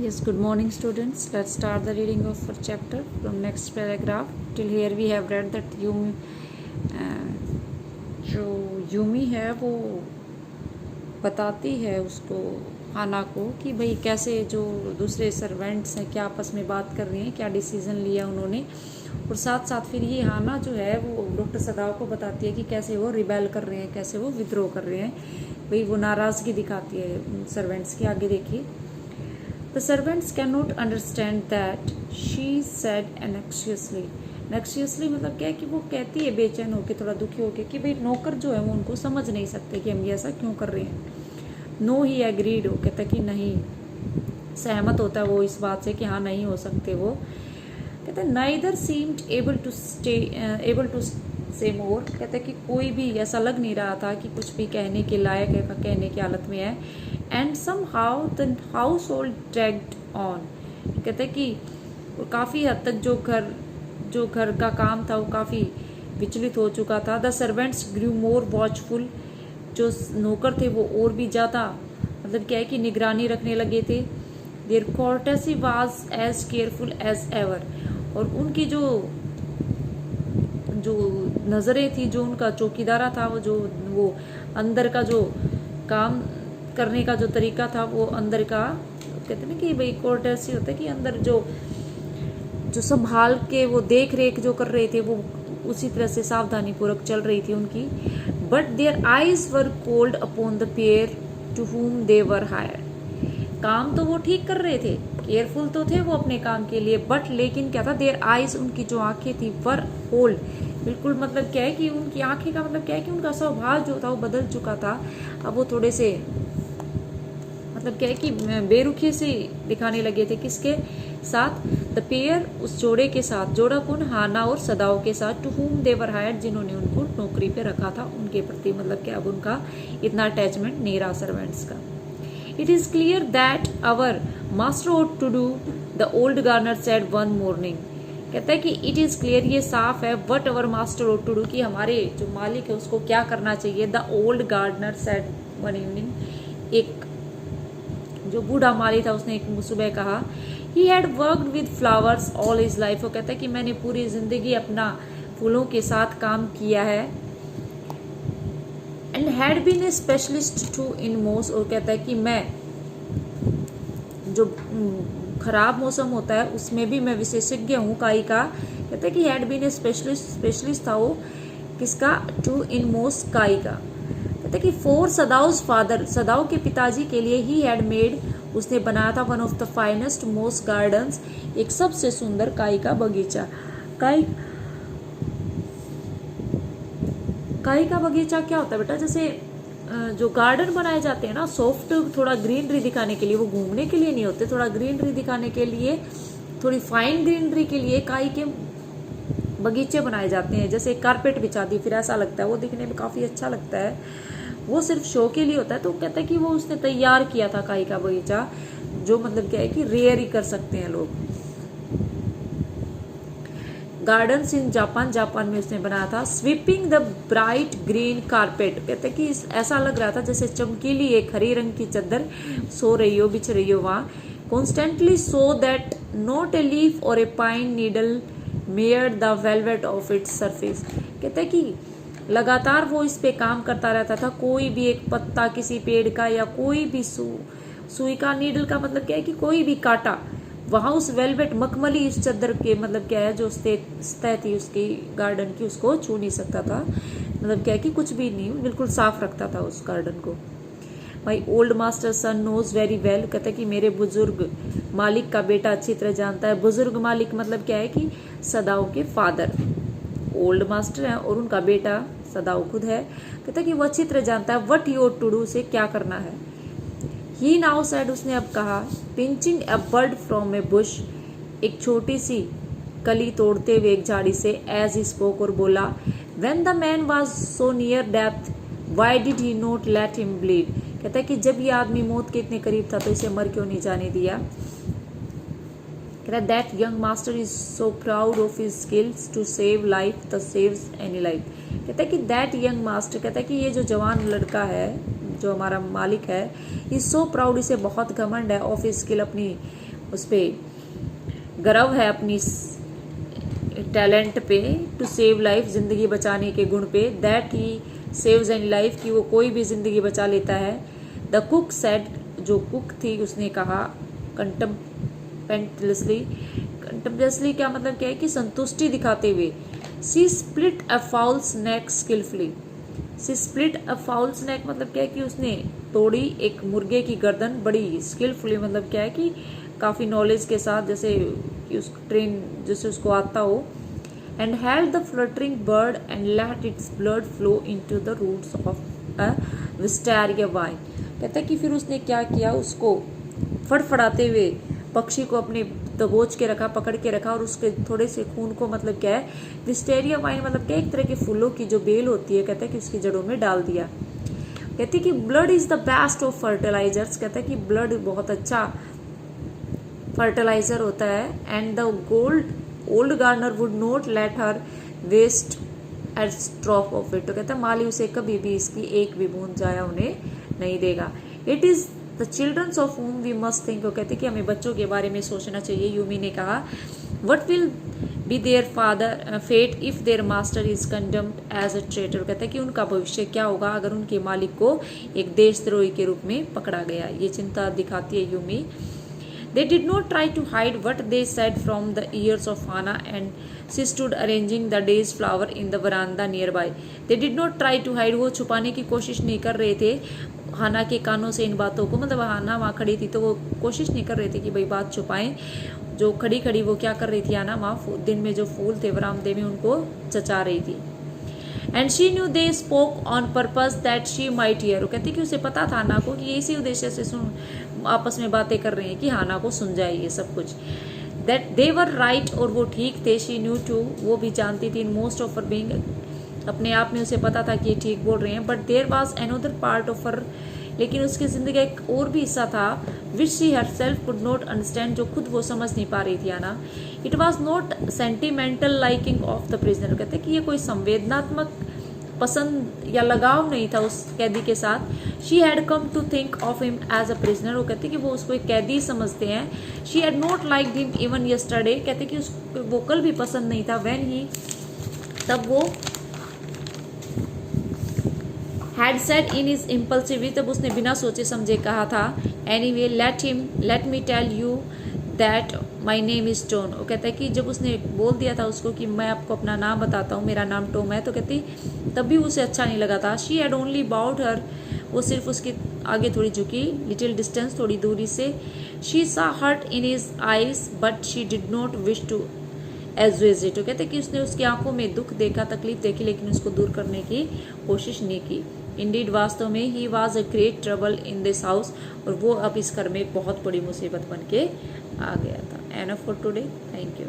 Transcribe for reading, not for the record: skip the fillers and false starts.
Yes, good morning, students. Let's start the reading of our chapter from next paragraph. Till here we have read that Yumi, जो Yumi है वो बताती है उसको हाना को कि भाई कैसे जो दूसरे सर्वेंट्स हैं क्या आपस में बात कर रहे हैं, क्या डिसीजन लिया उन्होंने। और साथ साथ फिर ये हाना जो है वो डॉक्टर सदाव को बताती है कि कैसे वो रिबेल कर रहे हैं, कैसे वो विद्रोह कर रहे हैं। भाई वो नाराज़गी दिखाती है सर्वेंट्स की। आगे देखिए। The servants cannot understand that, she said anxiously. Anxiously मतलब क्या है कि वो कहती है बेचैन होके, थोड़ा दुखी होके कि भाई नौकर जो है वो उनको समझ नहीं सकते कि हम ये ऐसा क्यों कर रहे हैं। नो ही एग्रीड, वो कहता है कि नहीं, सहमत होता है वो इस बात से कि हाँ नहीं हो सकते। वो कहता है नाइदर सीम्ड एबल टू से मोर, कहता है कि कोई भी ऐसा लग नहीं रहा था कि कुछ भी कहने के लायक है, कहने की हालत में है। And somehow the household dragged on, कहते हैं कि काफ़ी हद तक जो घर का काम था वो काफ़ी विचलित हो चुका था। The servants grew more watchful, जो नौकर थे वो और भी ज़्यादा मतलब क्या है कि निगरानी रखने लगे थे। Their courtesy was as careful as ever, और उनकी जो नज़रें थी, जो उनका चौकीदारा था, वो अंदर का जो काम करने का जो तरीका था, वो अंदर का कहते हैं ना कि भाई कोर्टेसी होता है कि अंदर जो संभाल के वो देख रेख जो कर रहे थे वो उसी तरह से सावधानी पूर्वक चल रही थी उनकी। But their eyes were cold upon the pair to whom they were hired, काम तो वो ठीक कर रहे थे, केयरफुल तो थे वो अपने काम के लिए, बट लेकिन क्या था, देयर आईज, उनकी जो आंखें थी, वर होल्ड, बिल्कुल मतलब क्या है कि उनकी आंखें का मतलब क्या है कि उनका स्वभाव जो था वो बदल चुका था। अब वो थोड़े से मतलब क्या है कि बेरुखी से दिखाने लगे थे। किसके साथ? द पेयर, उस जोड़े के साथ। जोड़ा कौन? हाना और सदाओ के साथ। To whom they were hired, जिन्होंने उनको नौकरी पे रखा था, उनके प्रति मतलब क्या अब उनका इतना अटैचमेंट नहीं रहा सर्वेंट्स का। It is clear that our master ought to do, the old gardener said one morning, कहता है कि इट इज क्लियर, ये साफ है, what our master ought to do, कि हमारे जो मालिक है उसको क्या करना चाहिए। The old gardener said one evening, एक जो बूढ़ा माली था उसने एक सुबह कहा, he had worked with flowers all his life, वो कहता है कि मैंने पूरी जिंदगी अपना फूलों के साथ काम किया है। And had been a specialist too in moss, और कहता है कि मैं जो खराब मौसम होता है उसमें भी मैं विशेषज्ञ हूँ काई का। कहता है कि हैड बीन ए स्पेशलिस्ट था वो किसका? टू इन मोस, काई का। कहते कि फॉर सदाउस फादर, सदाउ के पिताजी के लिए ही हैड मेड, उसने बनाया था one of the finest most gardens, एक सबसे सुंदर काई का बगीचा। काई का बगीचा क्या होता है बेटा? जैसे जो गार्डन बनाए जाते हैं ना सॉफ्ट, थोड़ा ग्रीनरी दिखाने के लिए, वो घूमने के लिए नहीं होते, थोड़ा ग्रीनरी दिखाने के लिए, थोड़ी फाइन ग्रीनरी के लिए काई के बगीचे बनाए जाते हैं। जैसे कारपेट बिछा दी, फिर ऐसा लगता है, वो दिखने में काफी अच्छा लगता है, वो सिर्फ शो के लिए होता है। तो कहता है कि वो उसने तैयार किया था काई का बगीचा, जो मतलब क्या है कि रेयर ही कर सकते हैं लोग। गार्डन्स इन जापान, जापान में उसने बनाया था। Sweeping the bright green carpet, कहते हैं कि ऐसा लग रहा था जैसे चमकीली एक हरी रंग की चादर सो रही हो, बिछ रही हो वहां। Constantly so that not a leaf or a pine needle mar the velvet of its surface, कहते हैं कि लगातार वो इस पे काम करता रहता था, कोई भी एक पत्ता किसी पेड़ का या कोई भी सुई का, नीडल का मतलब क्या है कि कोई भी कांटा वहां उस वेलवेट मखमली इस चादर के मतलब क्या है जो सतह थी उसकी गार्डन की, उसको छू नहीं सकता था। मतलब क्या है कि कुछ भी नहीं, बिल्कुल साफ रखता था उस गार्डन को। My old master son knows very well, कहता है कि मेरे बुजुर्ग मालिक का बेटा अच्छी तरह जानता है। बुजुर्ग मालिक मतलब क्या है कि सदाओ के फादर ओल्ड मास्टर है और उनका बेटा सदाओ खुद है। कहता है कि वो अच्छी तरह जानता है व्हाट यू टू डू, से क्या करना है। ही नाउ सेड, उसने अब कहा, pinching a bird from A Bush, एक छोटी सी कली तोड़ते हुए एक झाड़ी से, एज ही स्पोक, और बोला, when the man was so near death why did he not let him bleed, कहता है कि जब ये आदमी मौत के इतने करीब था तो इसे मर क्यों नहीं जाने दिया। कहता है that young master is so proud of his skills to save life the saves any life, कहता है कि दैट यंग मास्टर, कहता है कि ये जो जवान लड़का है जो हमारा मालिक है, इज सो प्राउड, इसे बहुत घमंड है, ऑफ स्किल, अपनी उस पर गर्व है अपनी टैलेंट पे, टू सेव लाइफ, जिंदगी बचाने के गुण पे, that he saves any life, कि वो कोई भी जिंदगी बचा लेता है। द कुक सेड, जो कुक थी उसने कहा, कंटेम्पलेसली क्या मतलब क्या है कि संतुष्टि दिखाते हुए। सी स्प्लिट अ फाउल्स नेक स्किलफुली, सी स्प्लिट अ फाउल्स नेक मतलब क्या है कि उसने तोड़ी एक मुर्गे की गर्दन बड़ी स्किलफुली, मतलब क्या है कि काफ़ी नॉलेज के साथ, जैसे कि उस ट्रेन जैसे उसको आता हो। And held the fluttering bird and let its blood flow into the roots of a wisteria vine. कहता है कि फिर उसने क्या किया, उसको फड़फड़ाते हुए पक्षी को अपने दबोच के रखा, पकड़ के रखा, और उसके थोड़े से खून को मतलब क्या है, विस्टेरिया वाइन मतलब क्या है, एक तरह के फूलों की जो बेल होती है, कहता है कि उसकी जड़ों में डाल दिया। कहते हैं कि blood is the best of fertilizers, कहता है कि ब्लड बहुत अच्छा फर्टिलाइजर होता है। And the old gardener would not let her waste at drop of it, तो कहता है माली उसे कभी भी इसकी एक भी बूंद जाया उन्हें नहीं देगा। It is the childrens of whom we must think, वो कहते कि हमें बच्चों के बारे में सोचना चाहिए। यूमी ने कहा, what will be their father fate if their master is condemned as a traitor, कहता है कि उनका भविष्य क्या होगा अगर उनके मालिक को एक देशद्रोही के रूप में पकड़ा गया। ये चिंता दिखाती है Yumi. They did not try to hide what they said from the ears of Hannah, and she stood arranging the day's flower in the veranda nearby. They did not try to hide, वो छुपाने की कोशिश नहीं कर रहे थे हाना के कानों से इन बातों को, मतलब हाना वहाँ खड़ी थी तो वो कोशिश नहीं कर रहे थे कि भाई बात छुपाएं। जो खड़ी खड़ी वो क्या कर रही थी हाना, वहाँ दिन में जो फूल थे बरामदे में उनको चचा रही थी। And she knew they spoke on purpose that she might here, वो कहती कि उसे पता था हाना को कि ये इसी उद्देश्य से सुन आपस में बातें कर रहे हैं कि हाना को सुन जाए ये सब कुछ। दैट दे वर राइट, और वो ठीक थे। शी न्यू टू, वो भी जानती थी। In most of her being, अपने आप में उसे पता था कि ये ठीक बोल रहे हैं। But there was another part of her, लेकिन उसकी जिंदगी का एक और भी हिस्सा था, which she herself could not understand, जो खुद वो समझ नहीं पा रही थी आना। It was not sentimental liking of the prisoner, कहते कि ये कोई संवेदनात्मक पसंद या लगाव नहीं था उस कैदी के साथ। She had come to think of him as a prisoner, वो कहते कि वो उसको एक कैदी समझते हैं। She had not liked him even yesterday, कहते कि उसको वो कल भी पसंद नहीं था। व्हेन ही, तब वो had said in his impulsively, तब उसने बिना सोचे समझे कहा था, anyway let me tell you that my name is Tone, वो कहता है कि जब उसने बोल दिया था उसको कि मैं आपको अपना नाम बताता हूँ, मेरा नाम टोम है, तो कहती तब भी उसे अच्छा नहीं लगा था। शी हैड ओनली बाउड हर, वो सिर्फ उसके आगे थोड़ी झुकी, लिटिल डिस्टेंस, थोड़ी दूरी से। She saw hurt in his eyes but she did not wish to assuage it, वो कहते कि उसने उसकी आंखों में दुख देखा, तकलीफ देखी, लेकिन उसको दूर करने की कोशिश नहीं की। इंडीड, वास्तव में he was a great trouble in this house, और वो अब इस घर में एक बहुत बड़ी मुसीबत बन के आ गया था। Enough for today, thank you.